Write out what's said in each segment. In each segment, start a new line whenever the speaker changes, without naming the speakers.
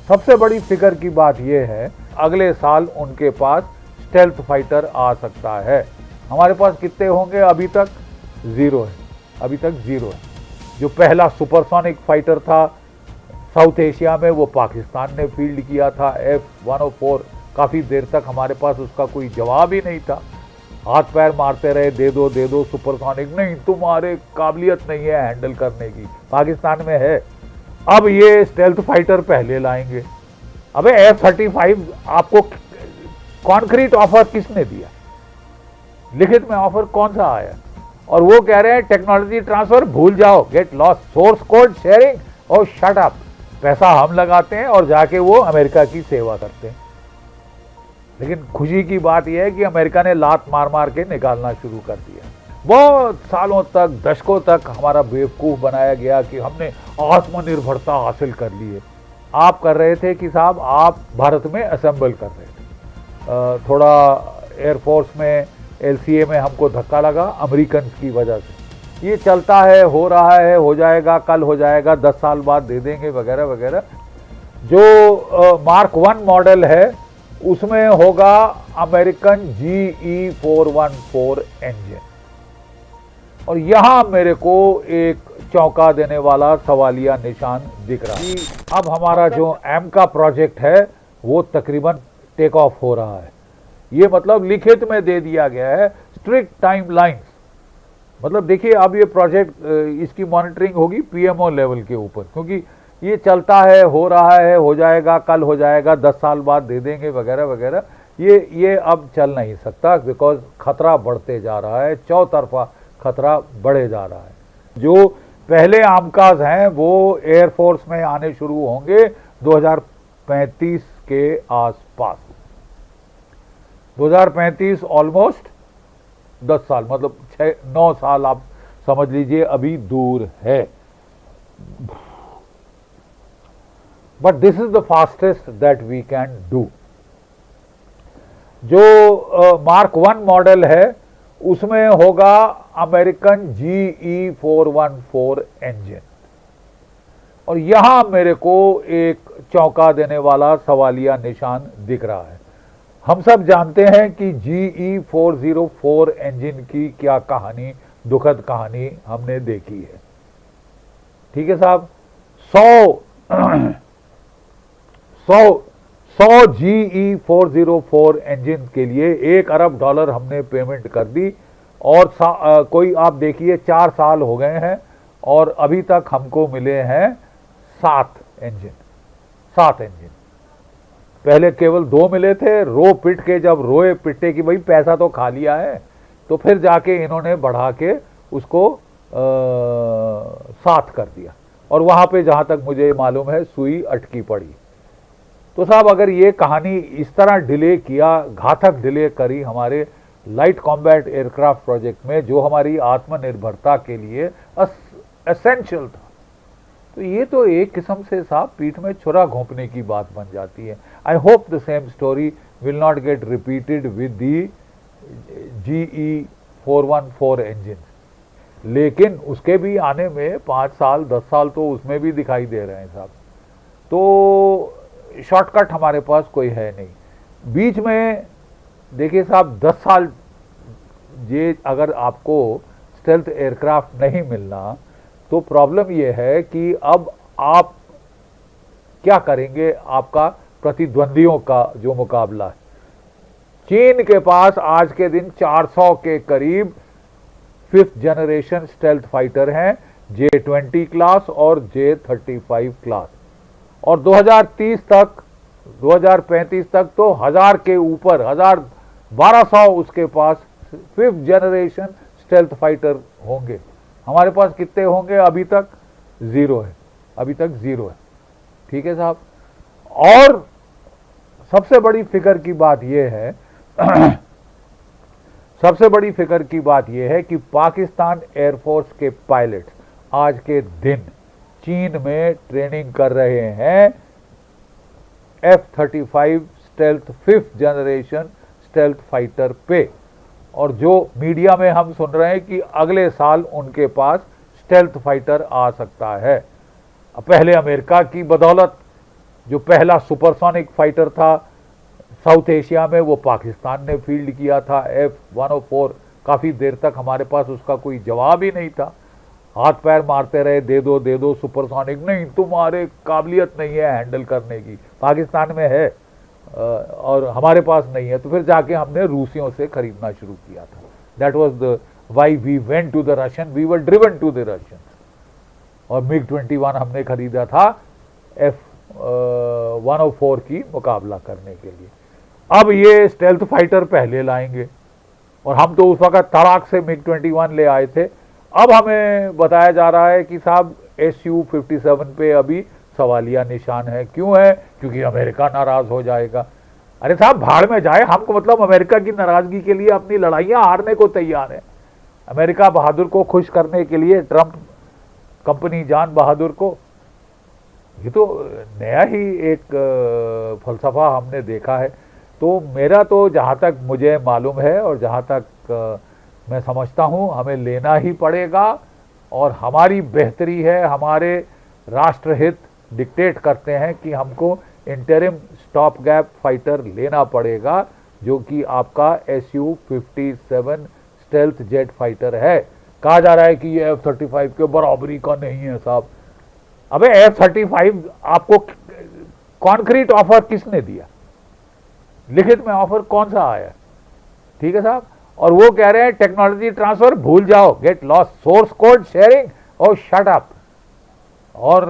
सबसे बड़ी फिक्र की बात यह है, अगले साल उनके पास स्टेल्थ फाइटर आ सकता है। हमारे पास कितने होंगे? अभी तक जीरो है, अभी तक जीरो है। जो पहला सुपरसोनिक फाइटर था साउथ एशिया में, वो पाकिस्तान ने फील्ड किया था, F-104। काफ़ी देर तक हमारे पास उसका कोई जवाब ही नहीं था। हाथ पैर मारते रहे, दे दो सुपरसोनिक, नहीं तुम्हारे काबिलियत नहीं है हैंडल करने की, पाकिस्तान में है। अब ये स्टेल्थ फाइटर पहले लाएंगे। अबे F-35 आपको कॉन्क्रीट ऑफर किसने दिया? लिखित में ऑफर कौन सा आया? और वो कह रहे हैं टेक्नोलॉजी ट्रांसफर भूल जाओ, get lost, source code sharing और शट अप। पैसा हम लगाते हैं और जाके वो अमेरिका की सेवा करते हैं। लेकिन खुशी की बात यह है कि अमेरिका ने लात मार मार के निकालना शुरू कर दिया। बहुत सालों तक, दशकों तक हमारा बेवकूफ़ बनाया गया कि हमने आत्मनिर्भरता हासिल कर ली है। आप कर रहे थे कि साहब आप भारत में असेंबल कर रहे थे। थोड़ा एयरफोर्स में, LCA में हमको धक्का लगा अमेरिकन की वजह से। ये चलता है, हो रहा है, हो जाएगा, कल हो जाएगा, 10 साल बाद दे देंगे वगैरह वगैरह। जो मार्क 1 मॉडल है उसमें होगा अमेरिकन GE-414 इंजन। और यहां मेरे को एक चौंका देने वाला सवालिया निशान दिख रहा है। अब हमारा जो AMCA प्रोजेक्ट है वो तकरीबन टेक ऑफ हो रहा है। ये मतलब लिखित में दे दिया गया है, स्ट्रिक्ट टाइमलाइंस। मतलब देखिए, अब ये प्रोजेक्ट, इसकी मॉनिटरिंग होगी PMO लेवल के ऊपर, क्योंकि ये चलता है, हो रहा है, हो जाएगा, कल हो जाएगा, 10 साल बाद दे देंगे वगैरह वगैरह। ये अब चल नहीं सकता, बिकॉज खतरा बढ़ते जा रहा है, चौतरफा खतरा बढ़े जा रहा है। जो पहले आमकाज हैं वो एयरफोर्स में आने शुरू होंगे 2035 के आसपास। 2035 ऑलमोस्ट 10 साल, मतलब 6-9 साल आप समझ लीजिए अभी दूर है। But this is the fastest that we can do. जो मार्क 1 मॉडल है उसमें होगा अमेरिकन GE-414 इंजन। और यहां मेरे को एक चौंका देने वाला सवालिया निशान दिख रहा है। हम सब जानते हैं कि GE-404 इंजन की क्या कहानी, दुखद कहानी हमने देखी है। ठीक है साहब, 100 GE-404 इंजन के लिए $1 अरब हमने पेमेंट कर दी। और कोई आप देखिए 4 साल हो गए हैं और अभी तक हमको मिले हैं 7 इंजन। पहले केवल 2 मिले थे। रो पिट के जब रोए पिटे कि भाई पैसा तो खा लिया है, तो फिर जाके इन्होंने बढ़ा के उसको 7 कर दिया। और वहां पे जहां तक मुझे मालूम है सुई अटकी पड़ी। तो साहब अगर ये कहानी इस तरह डिले किया, घातक डिले करी हमारे लाइट कॉम्बैट एयरक्राफ्ट प्रोजेक्ट में, जो हमारी आत्मनिर्भरता के लिए एसेंशियल था, तो ये तो एक किस्म से साहब पीठ में छुरा घोंपने की बात बन जाती है। I hope the same story will not gate repeated with the GE-414 engine. लेकिन उसके भी आने में 5 साल 10 साल तो उसमें भी दिखाई दे रहे हैं साहब। तो शॉर्टकट हमारे पास कोई है नहीं। बीच में देखिए साहब 10 साल ये अगर आपको स्टेल्थ एयरक्राफ्ट नहीं मिलना, तो प्रॉब्लम यह है कि अब आप क्या करेंगे? आपका प्रतिद्वंदियों का जो मुकाबला है, चीन के पास आज के दिन 400 के करीब 5th जनरेशन स्टेल्थ फाइटर हैं, J-20 क्लास और J-35 क्लास। और 2035 तक तो 1000 के ऊपर, 1200 उसके पास 5th जनरेशन स्टेल्थ फाइटर होंगे। हमारे पास कितने होंगे? अभी तक जीरो है, अभी तक जीरो है। ठीक है साहब। और सबसे बड़ी फिक्र की बात यह है सबसे बड़ी फिक्र की बात यह है कि पाकिस्तान एयरफोर्स के पायलट आज के दिन चीन में ट्रेनिंग कर रहे हैं F-35 stealth 5th generation stealth fighter पे। और जो मीडिया में हम सुन रहे हैं कि अगले साल उनके पास स्टेल्थ फाइटर आ सकता है। पहले अमेरिका की बदौलत जो पहला सुपरसोनिक फाइटर था साउथ एशिया में, वो पाकिस्तान ने फील्ड किया था, F-104। काफ़ी देर तक हमारे पास उसका कोई जवाब ही नहीं था, हाथ पैर मारते रहे, दे दो सुपरसोनिक, नहीं तुम्हारे काबिलियत नहीं है हैंडल करने की, पाकिस्तान में है और हमारे पास नहीं है। तो फिर जाके हमने रूसियों से खरीदना शुरू किया था। That was the why we went to the Russian, we were driven to the Russian. और MiG-21 हमने खरीदा था F-104 की मुकाबला करने के लिए। अब ये स्टेल्थ फाइटर पहले लाएंगे और हम तो उस वक्त तड़ाक से MiG-21 ले आए थे। अब हमें बताया जा रहा है कि साहब Su-57 पे अभी सवालिया निशान है। क्यों है? क्योंकि अमेरिका नाराज हो जाएगा। अरे साहब भाड़ में जाए, हमको मतलब अमेरिका की नाराजगी के लिए अपनी लड़ाइयां हारने को तैयार है। अमेरिका बहादुर को खुश करने के लिए, ट्रंप कंपनी जान बहादुर को, ये तो नया ही एक फलसफा हमने देखा है। तो मेरा तो जहाँ तक मुझे मालूम है और जहाँ तक मैं समझता हूँ, हमें लेना ही पड़ेगा और हमारी बेहतरी है, हमारे राष्ट्रहित डिक्टेट करते हैं कि हमको इंटरिम स्टॉप गैप फाइटर लेना पड़ेगा, जो कि आपका Su-57 स्टेल्थ जेट फाइटर है। कहा जा रहा है कि ये F-35 के बराबरी का नहीं है साहब। अबे F-35 आपको कॉन्क्रीट ऑफर किसने दिया? लिखित में ऑफर कौन सा आया? ठीक है साहब। और वो कह रहे हैं टेक्नोलॉजी ट्रांसफर भूल जाओ, get lost, source code sharing और शट अप। और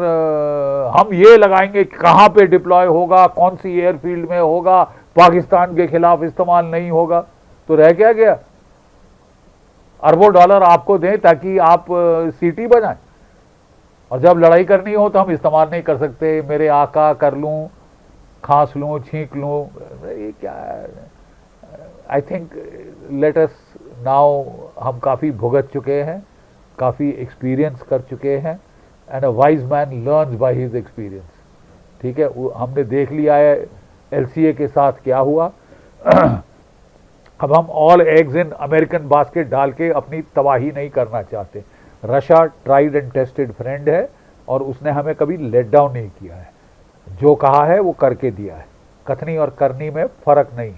हम ये लगाएंगे कहां पे डिप्लॉय होगा, कौन सी एयरफील्ड में होगा, पाकिस्तान के खिलाफ इस्तेमाल नहीं होगा। तो रह क्या गया? अरबों डॉलर आपको दें ताकि आप सीटी बजाएं, और जब लड़ाई करनी हो तो हम इस्तेमाल नहीं कर सकते। मेरे आका कर लूं, खांस लूं, छींक लूं, ये क्या है? I think let us now, हम काफ़ी भुगत चुके हैं, काफ़ी एक्सपीरियंस कर चुके हैं, and a wise man learns by his experience. ठीक है, हमने देख लिया है LCA के साथ क्या हुआ। अब हम all eggs in American basket डाल के अपनी तबाही नहीं करना चाहते। Russia tried and tested friend है और उसने हमें कभी लेट डाउन नहीं किया है। जो कहा है वो करके दिया है, कथनी और करनी में फ़र्क नहीं।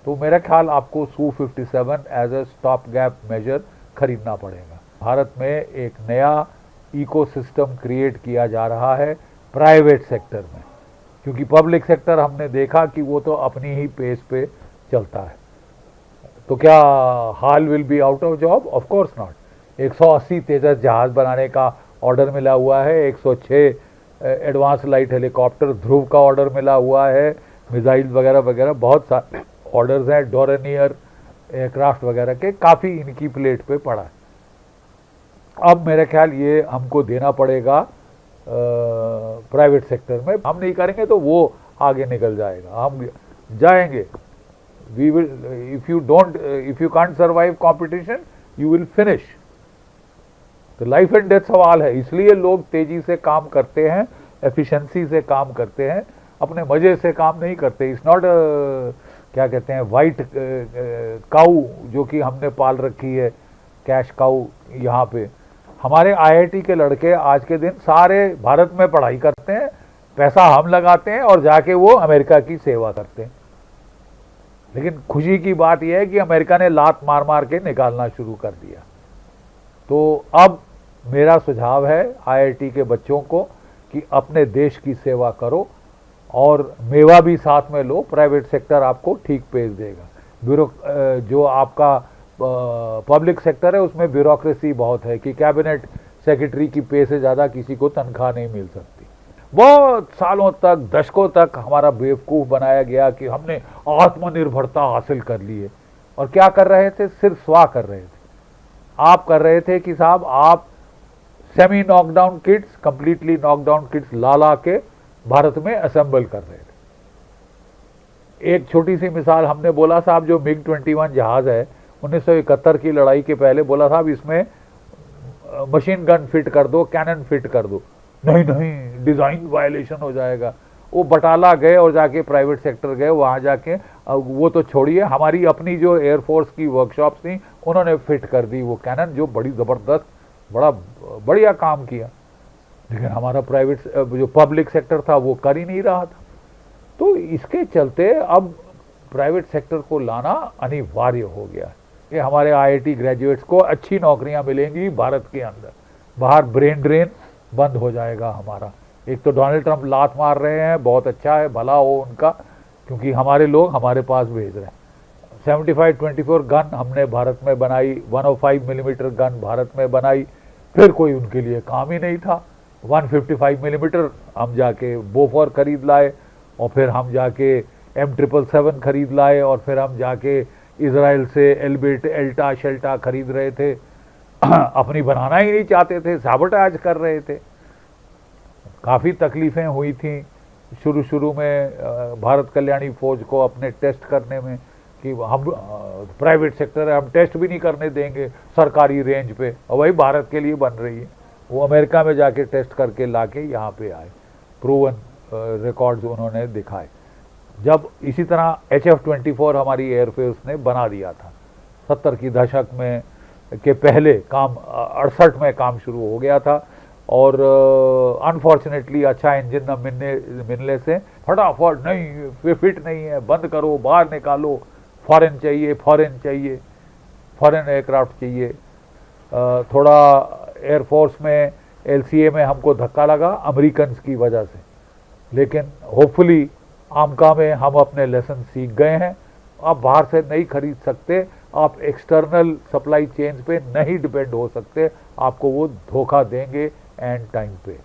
तो मेरा ख्याल आपको Su-57 as a stop gap measure खरीदना पड़ेगा। भारत में एक नया इकोसिस्टम क्रिएट किया जा रहा है प्राइवेट सेक्टर में, क्योंकि पब्लिक सेक्टर हमने देखा कि वो तो अपनी ही पेस पे चलता है। तो क्या HAL will be out of job? Of course not. 180 Tejas जहाज बनाने का ऑर्डर मिला हुआ है, 106 एडवांस लाइट हेलीकॉप्टर ध्रुव का ऑर्डर मिला हुआ है, मिसाइल वगैरह वगैरह बहुत सारे ऑर्डर्स हैं, डोरनियर एयरक्राफ्ट वगैरह के, काफ़ी इनकी प्लेट पे पड़ा है। अब मेरा ख्याल ये हमको देना पड़ेगा प्राइवेट सेक्टर में। हम नहीं करेंगे तो वो आगे निकल जाएगा, हम जाएंगे। We will, if you can't survive competition you will finish. तो लाइफ एंड डेथ सवाल है, इसलिए लोग तेजी से काम करते हैं, एफिशिएंसी से काम करते हैं, अपने मजे से काम नहीं करते। इट्स नॉट क्या कहते हैं वाइट काऊ जो कि हमने पाल रखी है, कैश काऊ। यहाँ पे हमारे IIT के लड़के आज के दिन सारे भारत में पढ़ाई करते हैं, पैसा हम लगाते हैं और जाके वो अमेरिका की सेवा करते हैं। लेकिन खुशी की बात यह है कि अमेरिका ने लात मार मार के निकालना शुरू कर दिया। तो अब मेरा सुझाव है IIT के बच्चों को कि अपने देश की सेवा करो और मेवा भी साथ में लो। प्राइवेट सेक्टर आपको ठीक पेश देगा। जो आपका पब्लिक सेक्टर है उसमें ब्यूरोक्रेसी बहुत है कि कैबिनेट सेक्रेटरी की पे से ज़्यादा किसी को तनख्वाह नहीं मिल सकती। बहुत सालों तक, दशकों तक हमारा बेवकूफ़ बनाया गया कि हमने आत्मनिर्भरता हासिल कर ली है। और क्या कर रहे थे? सिर्फ स्वाह कर रहे थे। आप कर रहे थे कि साहब आप semi knockdown kits, completely knockdown kits ला के भारत में असेंबल कर रहे थे। एक छोटी सी मिसाल, हमने बोला साहब जो MiG-21 जहाज है 1971 की लड़ाई के पहले बोला साहब इसमें मशीन गन फिट कर दो, कैनन फिट कर दो। नहीं नहीं, डिज़ाइन वायलेशन हो जाएगा। वो बटाला गए और जाके प्राइवेट सेक्टर गए, वहाँ जाके वो तो छोड़िए, हमारी अपनी जो एयरफोर्स की वर्कशॉप्स थी उन्होंने फिट कर दी वो कैनन, जो बड़ी ज़बरदस्त, बड़ा बढ़िया काम किया। लेकिन हमारा प्राइवेट जो पब्लिक सेक्टर था वो कर ही नहीं रहा था। तो इसके चलते अब प्राइवेट सेक्टर को लाना अनिवार्य हो गया है कि हमारे आईआईटी ग्रेजुएट्स को अच्छी नौकरियां मिलेंगी भारत के अंदर, बाहर ब्रेन ड्रेन बंद हो जाएगा हमारा। एक तो डोनाल्ड ट्रंप लात मार रहे हैं, बहुत अच्छा है, भला हो उनका, क्योंकि हमारे लोग हमारे पास भेज रहे हैं। 75-24 गन हमने भारत में बनाई, 105 मिलीमीटर गन भारत में बनाई, फिर कोई उनके लिए काम ही नहीं था। 155 मिलीमीटर हम जाके बोफोर खरीद लाए, और फिर हम जाके M777 खरीद लाए, और फिर हम जाके इजराइल से एल्बिट एल्टा शेल्टा खरीद रहे थे। अपनी बनाना ही नहीं चाहते थे, साबोटाज कर रहे थे। काफ़ी तकलीफ़ें हुई थी शुरू में भारत कल्याणी फौज को अपने टेस्ट करने में, कि हम प्राइवेट सेक्टर है, हम टेस्ट भी नहीं करने देंगे सरकारी रेंज पे, और वही भारत के लिए बन रही है। वो अमेरिका में जाके टेस्ट करके लाके यहाँ पे आए, प्रूवन रिकॉर्ड्स उन्होंने दिखाए। जब इसी तरह HF-24 हमारी एयरफोर्स ने बना दिया था 70 की दशक में के पहले, काम 68 में काम शुरू हो गया था, और अनफॉर्चुनेटली अच्छा इंजन न मिलने से फटाफट, नहीं फिट नहीं है, बंद करो, बाहर निकालो, फॉरेन चाहिए, फॉरेन एयरक्राफ्ट चाहिए। थोड़ा एयरफोर्स में LCA में हमको धक्का लगा अमेरिकन की वजह से, लेकिन होपफुली आमका में हम अपने लेसन सीख गए हैं। आप बाहर से नहीं खरीद सकते, आप एक्सटर्नल सप्लाई चेन पे नहीं डिपेंड हो सकते, आपको वो धोखा देंगे एंड टाइम पे।